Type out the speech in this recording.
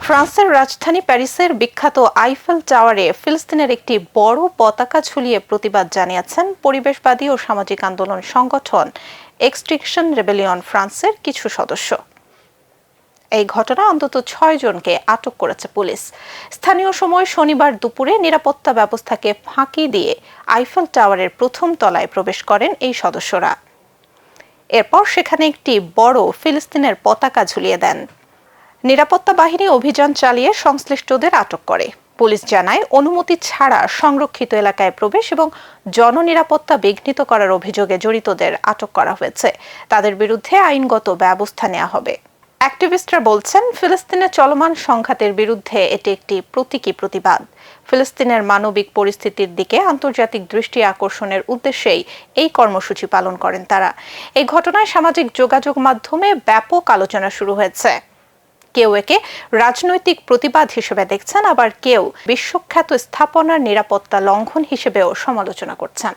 ফ্রান্সের রাজধানী প্যারিসের বিখ্যাত আইফেল টাওয়ারে ফিলিস্তিনের একটি বড় পতাকা ঝুলিয়ে প্রতিবাদ জানিয়েছেন পরিবেশবাদী ও সামাজিক আন্দোলন সংগঠন এক্সটিংশন রেবেলিয়ন ফ্রান্সের কিছু সদস্য। এই ঘটনায় অন্তত ৬ জনকে আটক করেছে পুলিশ। স্থানীয় সময় শনিবার দুপুরে নিরাপত্তা ব্যবস্থাকে ফাঁকি দিয়ে আইফেল টাওয়ারের প্রথম তলায় প্রবেশ করেন এই সদস্যরা। এরপর সেখানে একটি বড় ফিলিস্তিনের পতাকা ঝুলিয়ে দেন। নিরাপত্তা বাহিনী অভিযান চালিয়ে সংশ্লিষ্টদের আটক করে। পুলিশ জানায়, অনুমতি ছাড়া সংরক্ষিত এলাকায় প্রবেশ এবং জননিরাপত্তা বিঘ্নিত করার অভিযোগে জড়িতদের আটক করা হয়েছে। তাদের বিরুদ্ধে আইনগত ব্যবস্থা নেওয়া হবে। অ্যাক্টিভিস্টরা বলছেন, ফিলিস্তিনে চলমান সংঘাতের বিরুদ্ধে এটি একটি প্রতীকী প্রতিবাদ। ফিলিস্তিনের মানবিক পরিস্থিতির দিকে আন্তর্জাতিক দৃষ্টি আকর্ষণের উদ্দেশ্যেই এই কর্মসূচি পালন করেন তারা। এই ঘটনায় সামাজিক যোগাযোগ মাধ্যমে ব্যাপক আলোচনা শুরু হয়েছে। কেউ একে রাজনৈতিক প্রতিবাদ হিসেবে দেখছেন, আবার কেউ বিশ্বখ্যাত স্থাপনার নিরাপত্তা লঙ্ঘন হিসেবেও সমালোচনা করছেন।